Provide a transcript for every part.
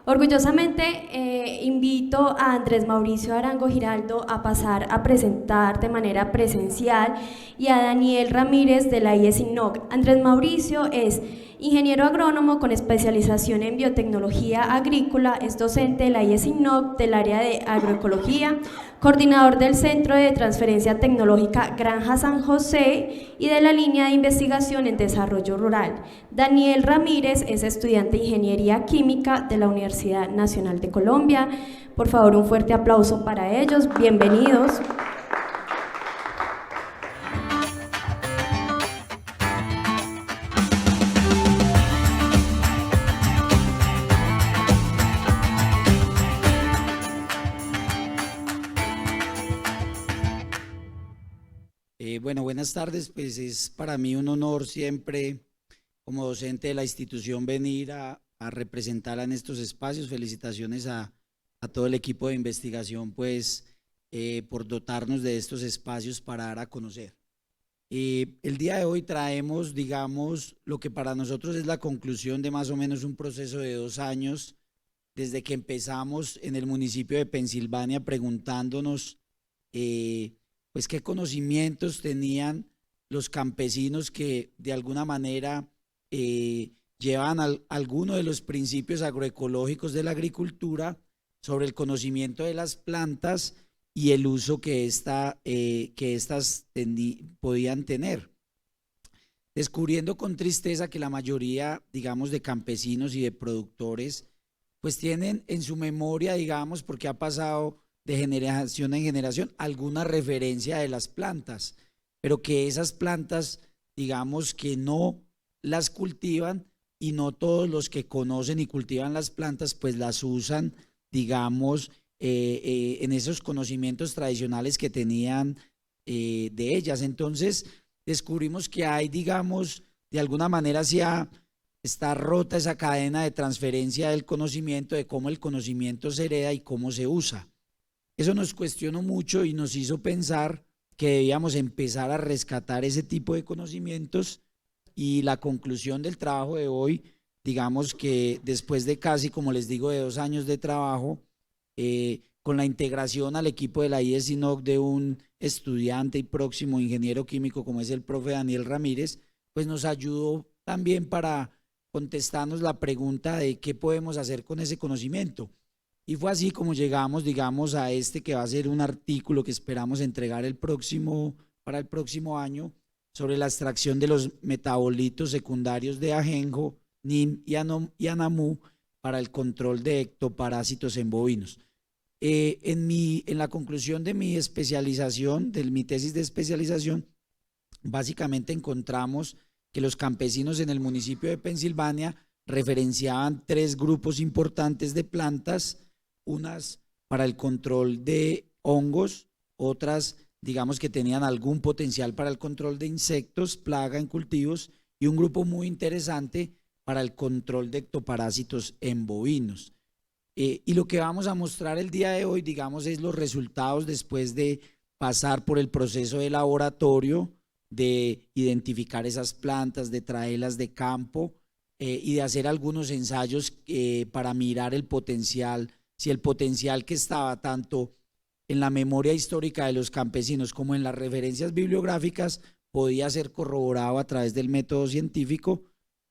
Orgullosamente invito a Andrés Mauricio Arango Giraldo a pasar a presentar de manera presencial y a Daniel Ramírez de la IES INNOC. Andrés Mauricio es ingeniero agrónomo con especialización en biotecnología agrícola, es docente de la IES INNOC del área de agroecología, coordinador del Centro de Transferencia Tecnológica Granja San José y de la línea de investigación en desarrollo rural. Daniel Ramírez es estudiante de Ingeniería Química de la Universidad Nacional de Colombia. Por favor, un fuerte aplauso para ellos. Bienvenidos. Bueno, buenas tardes. Pues es para mí un honor siempre como docente de la institución venir a representarla en estos espacios. Felicitaciones a todo el equipo de investigación pues por dotarnos de estos espacios para dar a conocer. El día de hoy traemos, digamos, lo que para nosotros es la conclusión de más o menos un proceso de 2 años desde que empezamos en el municipio de Pensilvania preguntándonos pues qué conocimientos tenían los campesinos que de alguna manera llevan alguno de los principios agroecológicos de la agricultura sobre el conocimiento de las plantas y el uso que estas podían tener. Descubriendo con tristeza que la mayoría, digamos, de campesinos y de productores, pues tienen en su memoria, digamos, porque ha pasado de generación en generación, alguna referencia de las plantas, pero que esas plantas, digamos, que no las cultivan y no todos los que conocen y cultivan las plantas, pues las usan, digamos, en esos conocimientos tradicionales que tenían de ellas. Entonces, descubrimos que hay, digamos, de alguna manera está rota esa cadena de transferencia del conocimiento, de cómo el conocimiento se hereda y cómo se usa. Eso nos cuestionó mucho y nos hizo pensar que debíamos empezar a rescatar ese tipo de conocimientos, y la conclusión del trabajo de hoy, digamos que después de casi, como les digo, de 2 años de trabajo, con la integración al equipo de la IES INNOC de un estudiante y próximo ingeniero químico como es el profe Daniel Ramírez, pues nos ayudó también para contestarnos la pregunta de qué podemos hacer con ese conocimiento. Y fue así como llegamos, digamos, a este que va a ser un artículo que esperamos entregar para el próximo año sobre la extracción de los metabolitos secundarios de ajenjo, NIM y ANAMU para el control de ectoparásitos en bovinos. En la conclusión de mi especialización, de mi tesis de especialización, básicamente encontramos que los campesinos en el municipio de Pensilvania referenciaban 3 grupos importantes de plantas, unas para el control de hongos, otras digamos que tenían algún potencial para el control de insectos, plaga en cultivos, y un grupo muy interesante para el control de ectoparásitos en bovinos. Y lo que vamos a mostrar el día de hoy, digamos, es los resultados después de pasar por el proceso de laboratorio, de identificar esas plantas, de traerlas de campo y de hacer algunos ensayos para mirar el potencial, si el potencial que estaba tanto en la memoria histórica de los campesinos como en las referencias bibliográficas podía ser corroborado a través del método científico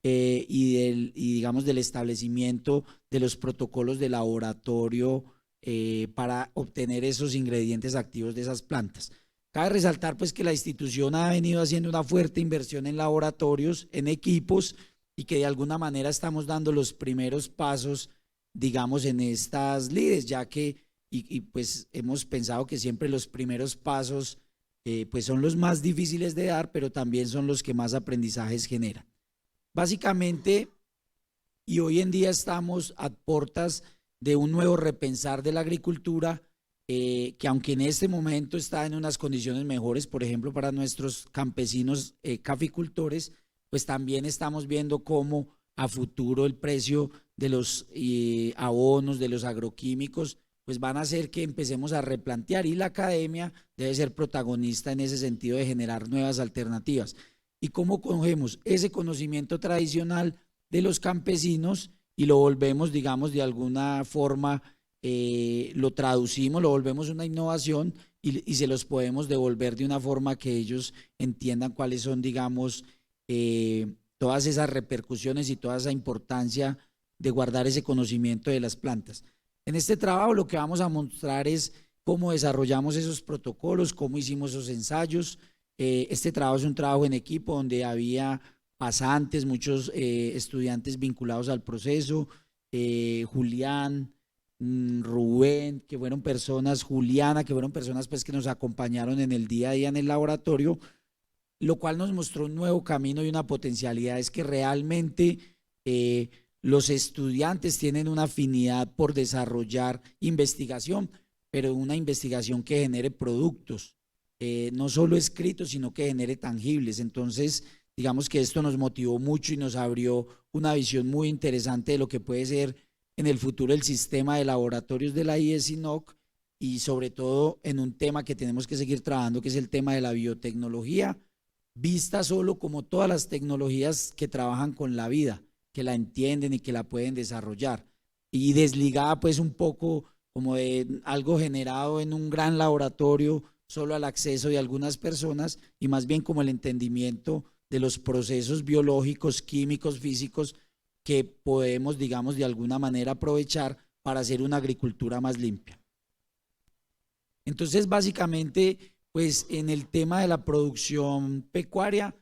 y digamos del establecimiento de los protocolos de laboratorio para obtener esos ingredientes activos de esas plantas. Cabe resaltar pues que la institución ha venido haciendo una fuerte inversión en laboratorios, en equipos, y que de alguna manera estamos dando los primeros pasos, digamos, en estas lides, ya que pues hemos pensado que siempre los primeros pasos pues son los más difíciles de dar, pero también son los que más aprendizajes generan. Básicamente, y hoy en día estamos a puertas de un nuevo repensar de la agricultura, que aunque en este momento está en unas condiciones mejores, por ejemplo, para nuestros campesinos caficultores, pues también estamos viendo cómo a futuro el precio de los abonos, de los agroquímicos, pues van a hacer que empecemos a replantear, y la academia debe ser protagonista en ese sentido de generar nuevas alternativas. ¿Y cómo cogemos ese conocimiento tradicional de los campesinos y lo volvemos, digamos, de alguna forma, lo traducimos, lo volvemos una innovación y se los podemos devolver de una forma que ellos entiendan cuáles son, digamos, todas esas repercusiones y toda esa importancia de guardar ese conocimiento de las plantas. En este trabajo lo que vamos a mostrar es cómo desarrollamos esos protocolos, cómo hicimos esos ensayos. Este trabajo es un trabajo en equipo donde había pasantes, muchos estudiantes vinculados al proceso, Julián, Rubén, que fueron personas, Juliana, que fueron personas pues que nos acompañaron en el día a día en el laboratorio, lo cual nos mostró un nuevo camino y una potencialidad, es que realmente los estudiantes tienen una afinidad por desarrollar investigación, pero una investigación que genere productos, no solo escritos, sino que genere tangibles. Entonces, digamos que esto nos motivó mucho y nos abrió una visión muy interesante de lo que puede ser en el futuro el sistema de laboratorios de la IES-INOC y sobre todo en un tema que tenemos que seguir trabajando, que es el tema de la biotecnología, vista solo como todas las tecnologías que trabajan con la vida, que la entienden y que la pueden desarrollar, y desligada pues un poco como de algo generado en un gran laboratorio solo al acceso de algunas personas y más bien como el entendimiento de los procesos biológicos, químicos, físicos que podemos, digamos, de alguna manera aprovechar para hacer una agricultura más limpia. Entonces, básicamente, pues en el tema de la producción pecuaria,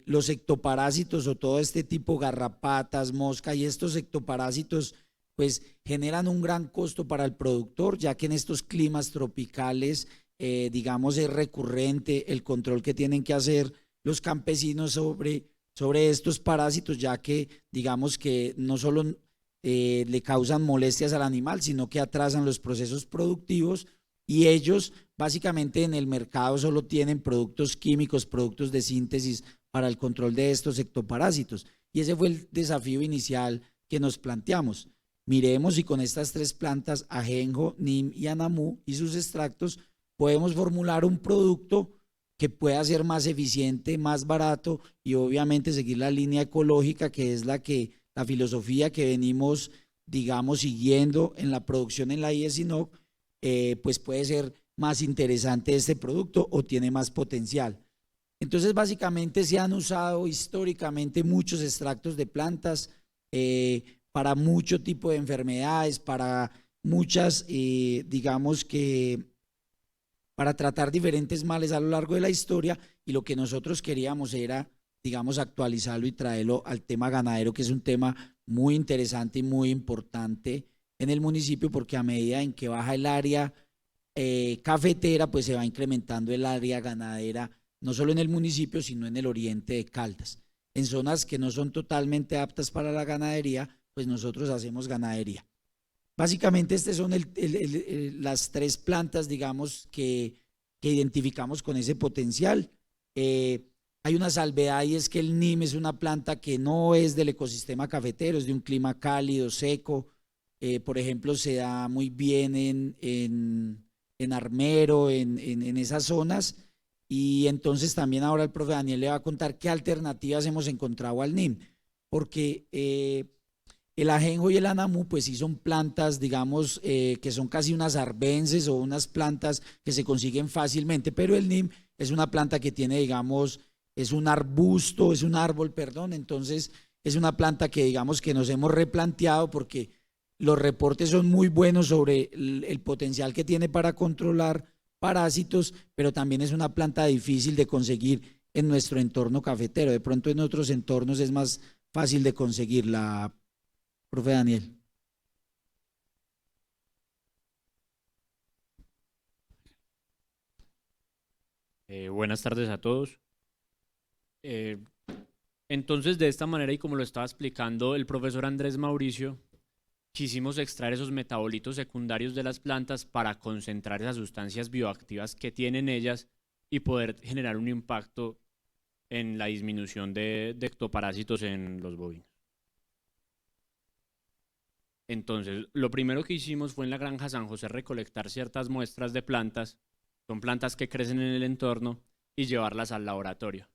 los ectoparásitos o todo este tipo, garrapatas, mosca y estos ectoparásitos, pues generan un gran costo para el productor, ya que en estos climas tropicales, digamos, es recurrente el control que tienen que hacer los campesinos sobre estos parásitos, ya que digamos que no solo le causan molestias al animal, sino que atrasan los procesos productivos y ellos básicamente en el mercado solo tienen productos químicos, productos de síntesis para el control de estos ectoparásitos. Y ese fue el desafío inicial que nos planteamos. Miremos si con estas tres plantas, ajenjo, nim y anamú y sus extractos, podemos formular un producto que pueda ser más eficiente, más barato y obviamente seguir la línea ecológica que es la filosofía que venimos, digamos, siguiendo en la producción en la IES-INOC, pues puede ser más interesante este producto o tiene más potencial. Entonces, básicamente se han usado históricamente muchos extractos de plantas para mucho tipo de enfermedades, para muchas, digamos que para tratar diferentes males a lo largo de la historia, y lo que nosotros queríamos era, digamos, actualizarlo y traerlo al tema ganadero, que es un tema muy interesante y muy importante en el municipio, porque a medida en que baja el área cafetera, pues se va incrementando el área ganadera, no solo en el municipio, sino en el oriente de Caldas. En zonas que no son totalmente aptas para la ganadería, pues nosotros hacemos ganadería. Básicamente estas son las tres plantas, digamos, que identificamos con ese potencial. Hay una salvedad y es que el NIM es una planta que no es del ecosistema cafetero, es de un clima cálido, seco. Por ejemplo, se da muy bien en Armero, en esas zonas. Y entonces también ahora el profe Daniel le va a contar qué alternativas hemos encontrado al NIM, porque el ajenjo y el anamú, pues sí son plantas, digamos, que son casi unas arbences o unas plantas que se consiguen fácilmente, pero el NIM es una planta que tiene, digamos, es un arbusto, es un árbol, perdón, entonces es una planta que digamos que nos hemos replanteado porque los reportes son muy buenos sobre el potencial que tiene para controlar parásitos, pero también es una planta difícil de conseguir en nuestro entorno cafetero. De pronto en otros entornos es más fácil de conseguirla, profe Daniel. Buenas tardes a todos. Entonces, de esta manera y como lo estaba explicando el profesor Andrés Mauricio, quisimos extraer esos metabolitos secundarios de las plantas para concentrar esas sustancias bioactivas que tienen ellas y poder generar un impacto en la disminución de ectoparásitos en los bovinos. Entonces, lo primero que hicimos fue en la granja San José recolectar ciertas muestras de plantas, son plantas que crecen en el entorno, y llevarlas al laboratorio.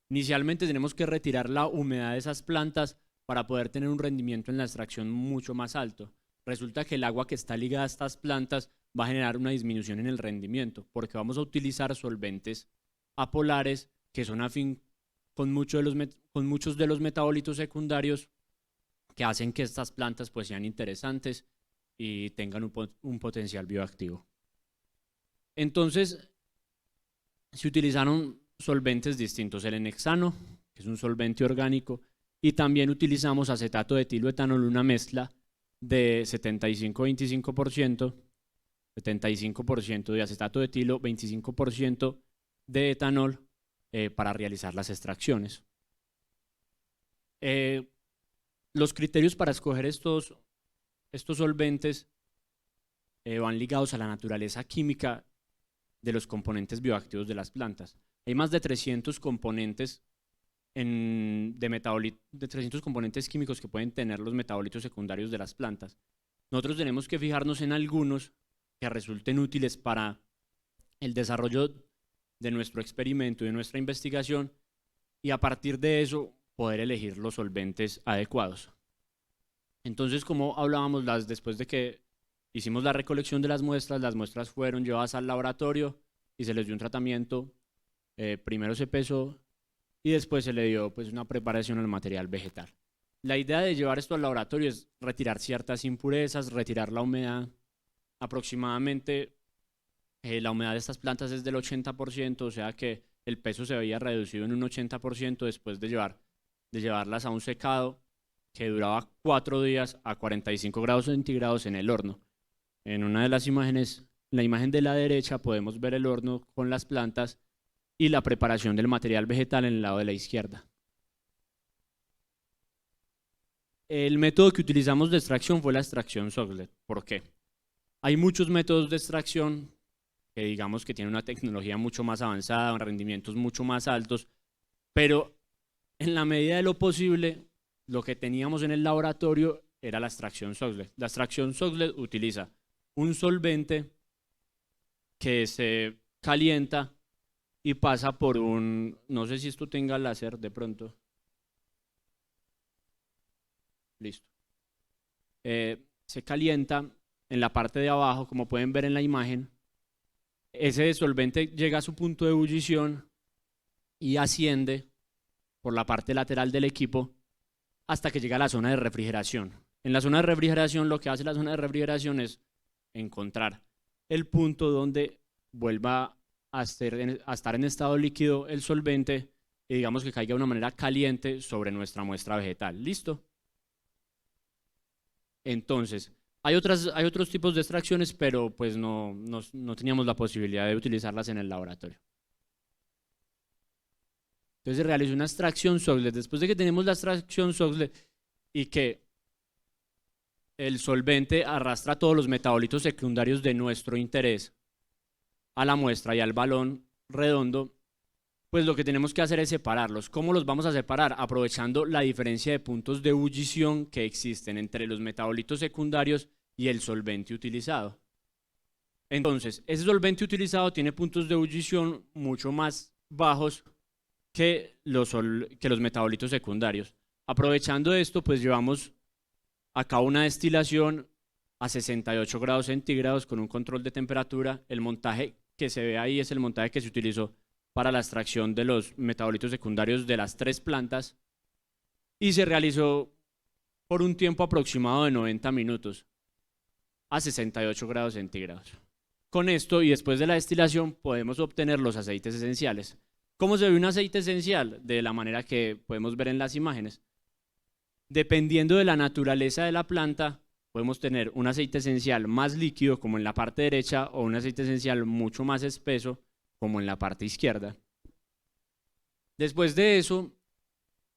Inicialmente tenemos que retirar la humedad de esas plantas para poder tener un rendimiento en la extracción mucho más alto. Resulta que el agua que está ligada a estas plantas va a generar una disminución en el rendimiento, porque vamos a utilizar solventes apolares que son afín con muchos de los metabolitos secundarios que hacen que estas plantas pues sean interesantes y tengan un potencial bioactivo. Entonces, se utilizaron solventes distintos, el enhexano, que es un solvente orgánico, y también utilizamos acetato de etilo-etanol, una mezcla de 75-25%, 75% de acetato de etilo, 25% de etanol para realizar las extracciones. Los criterios para escoger estos solventes van ligados a la naturaleza química de los componentes bioactivos de las plantas. Hay más de 300 componentes de 300 componentes químicos que pueden tener los metabolitos secundarios de las plantas. Nosotros tenemos que fijarnos en algunos que resulten útiles para el desarrollo de nuestro experimento y de nuestra investigación, y a partir de eso poder elegir los solventes adecuados. Entonces, como hablábamos, después de que hicimos la recolección de las muestras fueron llevadas al laboratorio y se les dio un tratamiento. Primero se pesó y después se le dio pues, una preparación al material vegetal. La idea de llevar esto al laboratorio es retirar ciertas impurezas, retirar la humedad. Aproximadamente la humedad de estas plantas es del 80%, o sea que el peso se veía reducido en un 80% después de llevarlas a un secado que duraba 4 días a 45 grados centígrados en el horno. En una de las imágenes, la imagen de la derecha, podemos ver el horno con las plantas y la preparación del material vegetal en el lado de la izquierda. El método que utilizamos de extracción fue la extracción Soxhlet. ¿Por qué? Hay muchos métodos de extracción que digamos que tienen una tecnología mucho más avanzada, rendimientos mucho más altos, pero en la medida de lo posible, lo que teníamos en el laboratorio era la extracción Soxhlet. La extracción Soxhlet utiliza un solvente que se calienta y pasa por no sé si esto tenga láser de pronto. Listo. Se calienta en la parte de abajo, como pueden ver en la imagen. Ese solvente llega a su punto de ebullición y asciende por la parte lateral del equipo hasta que llega a la zona de refrigeración. En la zona de refrigeración, lo que hace la zona de refrigeración es encontrar el punto donde vuelva a estar en estado líquido el solvente y digamos que caiga de una manera caliente sobre nuestra muestra vegetal. ¿Listo? Entonces, hay otros tipos de extracciones, pero pues no teníamos la posibilidad de utilizarlas en el laboratorio. Entonces se realizó una extracción Soxhlet. Después de que tenemos la extracción Soxhlet y que el solvente arrastra todos los metabolitos secundarios de nuestro interés a la muestra y al balón redondo, pues lo que tenemos que hacer es separarlos. ¿Cómo los vamos a separar? Aprovechando la diferencia de puntos de ebullición que existen entre los metabolitos secundarios y el solvente utilizado. Entonces, ese solvente utilizado tiene puntos de ebullición mucho más bajos que los metabolitos secundarios. Aprovechando esto, pues llevamos a cabo una destilación a 68 grados centígrados con un control de temperatura. El montaje que se ve ahí es el montaje que se utilizó para la extracción de los metabolitos secundarios de las 3 plantas y se realizó por un tiempo aproximado de 90 minutos a 68 grados centígrados. Con esto y después de la destilación podemos obtener los aceites esenciales. ¿Cómo se ve un aceite esencial? De la manera que podemos ver en las imágenes. Dependiendo de la naturaleza de la planta, podemos tener un aceite esencial más líquido, como en la parte derecha, o un aceite esencial mucho más espeso, como en la parte izquierda. Después de eso,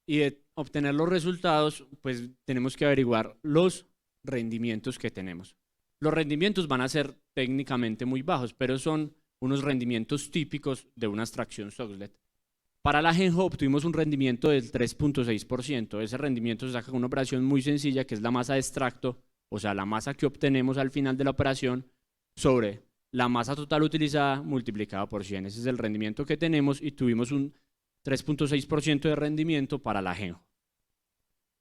y de obtener los resultados, pues tenemos que averiguar los rendimientos que tenemos. Los rendimientos van a ser técnicamente muy bajos, pero son unos rendimientos típicos de una extracción Soxhlet. Para la Genjo obtuvimos un rendimiento del 3.6%. Ese rendimiento se saca con una operación muy sencilla, que es la masa de extracto, o sea, la masa que obtenemos al final de la operación, sobre la masa total utilizada multiplicada por 100. Ese es el rendimiento que tenemos y tuvimos un 3.6% de rendimiento para la Genjo.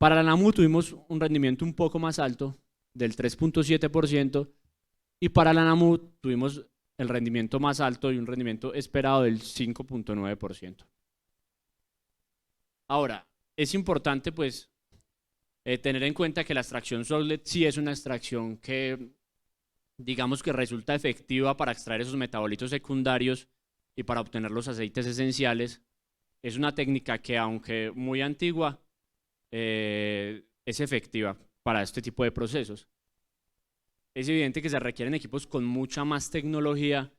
Para la NAMU tuvimos un rendimiento un poco más alto, del 3.7%, y para la NAMU tuvimos el rendimiento más alto y un rendimiento esperado del 5.9%. Ahora, es importante pues tener en cuenta que la extracción Solid sí es una extracción que digamos que resulta efectiva para extraer esos metabolitos secundarios y para obtener los aceites esenciales. Es una técnica que, aunque muy antigua, es efectiva para este tipo de procesos. Es evidente que se requieren equipos con mucha más tecnología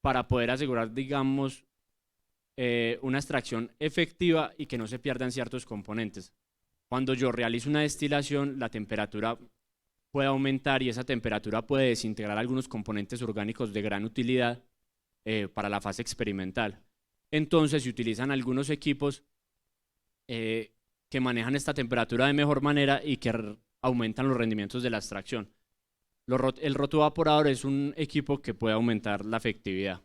para poder asegurar, digamos, una extracción efectiva y que no se pierdan ciertos componentes. Cuando yo realizo una destilación, la temperatura puede aumentar y esa temperatura puede desintegrar algunos componentes orgánicos de gran utilidad para la fase experimental. Entonces se utilizan algunos equipos que manejan esta temperatura de mejor manera y que aumentan los rendimientos de la extracción. El rotovaporador es un equipo que puede aumentar la efectividad.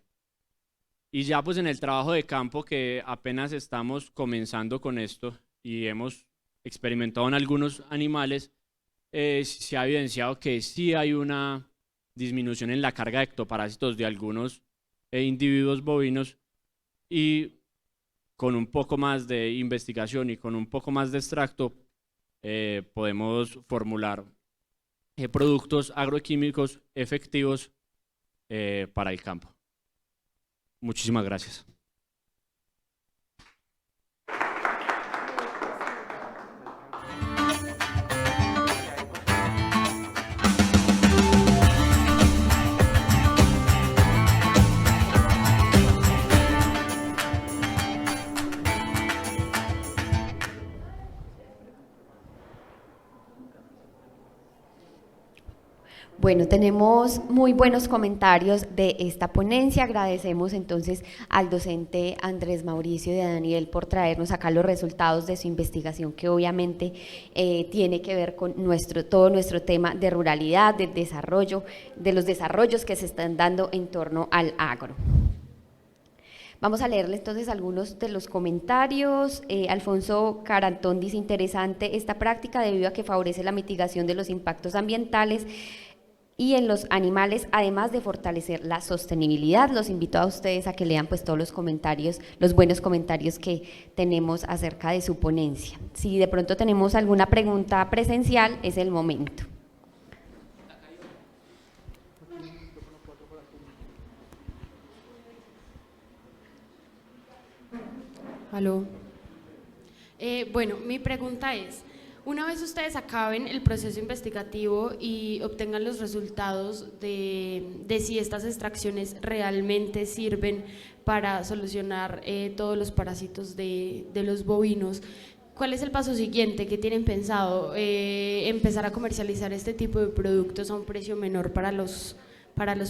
Y ya pues en el trabajo de campo, que apenas estamos comenzando con esto y hemos experimentado en algunos animales, se ha evidenciado que sí hay una disminución en la carga de ectoparásitos de algunos individuos bovinos, y con un poco más de investigación y con un poco más de extracto podemos formular productos agroquímicos efectivos para el campo. Muchísimas gracias. Bueno, tenemos muy buenos comentarios de esta ponencia. Agradecemos entonces al docente Andrés Mauricio y a Daniel por traernos acá los resultados de su investigación, que obviamente tiene que ver con todo nuestro tema de ruralidad, del desarrollo, de los desarrollos que se están dando en torno al agro. Vamos a leerle entonces algunos de los comentarios. Alfonso Carantón dice: interesante esta práctica debido a que favorece la mitigación de los impactos ambientales y en los animales, además de fortalecer la sostenibilidad. Los invito a ustedes a que lean pues todos los comentarios, los buenos comentarios que tenemos acerca de su ponencia. Si de pronto tenemos alguna pregunta presencial, es el momento. Aló. Bueno, mi pregunta es: una vez ustedes acaben el proceso investigativo y obtengan los resultados de si estas extracciones realmente sirven para solucionar todos los parásitos de los bovinos, ¿cuál es el paso siguiente? ¿Qué tienen pensado? ¿Empezar a comercializar este tipo de productos a un precio menor para los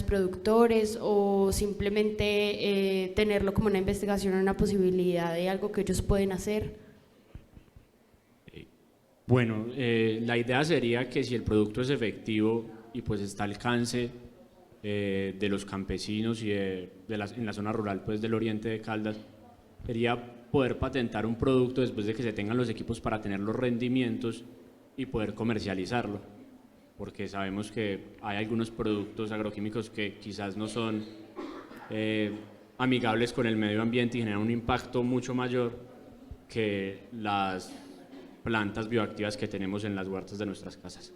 productores, o simplemente tenerlo como una investigación, una posibilidad de algo que ellos pueden hacer? Bueno, la idea sería que si el producto es efectivo y pues está al alcance de los campesinos y en la zona rural pues del oriente de Caldas, sería poder patentar un producto después de que se tengan los equipos para tener los rendimientos y poder comercializarlo, porque sabemos que hay algunos productos agroquímicos que quizás no son amigables con el medio ambiente y generan un impacto mucho mayor que las plantas bioactivas que tenemos en las huertas de nuestras casas.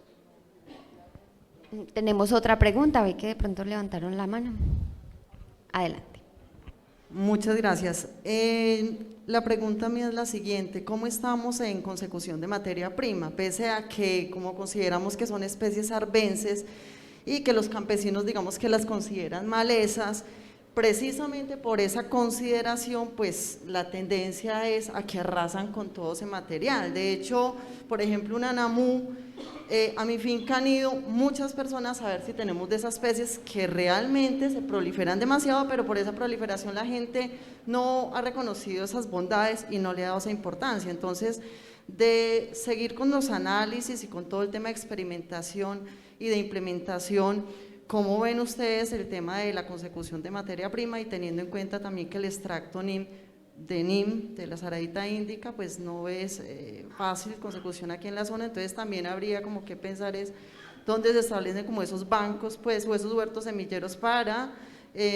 Tenemos otra pregunta, ve que de pronto levantaron la mano. Adelante. Muchas gracias. La pregunta mía es la siguiente: ¿cómo estamos en consecución de materia prima? Pese a que, como consideramos que son especies arbences y que los campesinos digamos que las consideran malezas, precisamente por esa consideración, pues la tendencia es a que arrasan con todo ese material. De hecho, por ejemplo, una NAMU, a mi finca han ido muchas personas a ver si tenemos de esas especies que realmente se proliferan demasiado, pero por esa proliferación la gente no ha reconocido esas bondades y no le ha dado esa importancia. Entonces, de seguir con los análisis y con todo el tema de experimentación y de implementación, ¿cómo ven ustedes el tema de la consecución de materia prima y teniendo en cuenta también que el extracto NIM de NIM, de la Saradita Índica, pues no es fácil consecución aquí en la zona, entonces también habría como que pensar es dónde se establecen como esos bancos, pues, o esos huertos semilleros para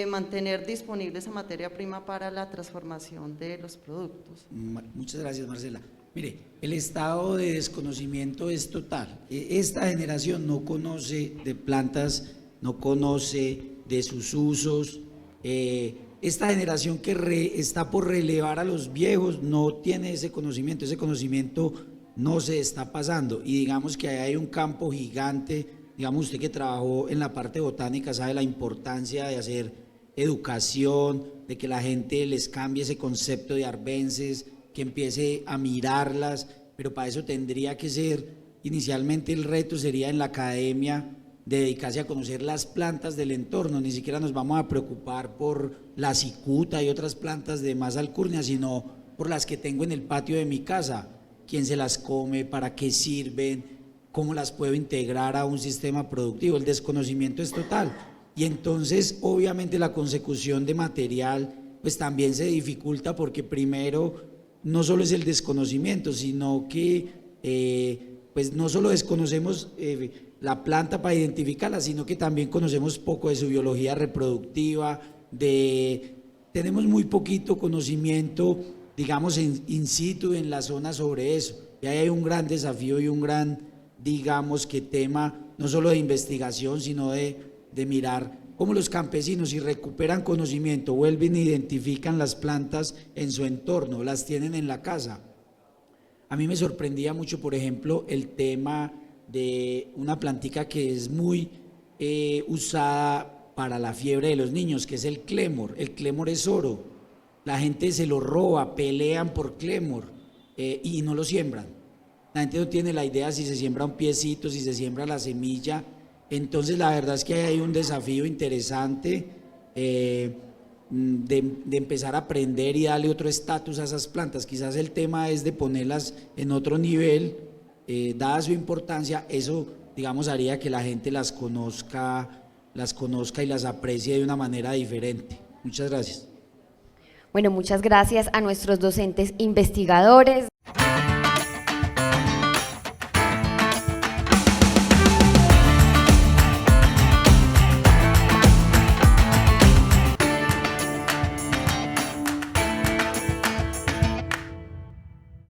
mantener disponible esa materia prima para la transformación de los productos. Muchas gracias, Marcela. Mire, el estado de desconocimiento es total. Esta generación no conoce de plantas, no conoce de sus usos. Esta generación que está por relevar a los viejos no tiene ese conocimiento no se está pasando. Y digamos que ahí hay un campo gigante. Digamos, usted que trabajó en la parte botánica sabe la importancia de hacer educación, de que la gente les cambie ese concepto de arbences, que empiece a mirarlas, pero para eso tendría que ser, inicialmente el reto sería en la academia, de dedicarse a conocer las plantas del entorno. Ni siquiera nos vamos a preocupar por la cicuta y otras plantas de más alcurnia, sino por las que tengo en el patio de mi casa. ¿Quién se las come? ¿Para qué sirven? ¿Cómo las puedo integrar a un sistema productivo? El desconocimiento es total. Y entonces, obviamente, la consecución de material pues también se dificulta, porque primero no solo es el desconocimiento, sino que pues no solo desconocemos la planta para identificarla, sino que también conocemos poco de su biología reproductiva, tenemos muy poquito conocimiento, digamos, in situ en la zona sobre eso. Y ahí hay un gran desafío y un gran, digamos, que tema no solo de investigación, sino de mirar cómo los campesinos, si recuperan conocimiento, vuelven e identifican las plantas en su entorno, las tienen en la casa. A mí me sorprendía mucho, por ejemplo, el tema de una plantica que es muy usada para la fiebre de los niños, que es el clémor. El clémor es oro, la gente se lo roba, pelean por clémor y no lo siembran. La gente no tiene la idea si se siembra un piecito, si se siembra la semilla. Entonces la verdad es que hay un desafío interesante de empezar a aprender y darle otro estatus a esas plantas. Quizás el tema es de ponerlas en otro nivel, dada su importancia. Eso, digamos, haría que la gente las conozca y las aprecie de una manera diferente. Muchas gracias. Bueno, muchas gracias a nuestros docentes investigadores.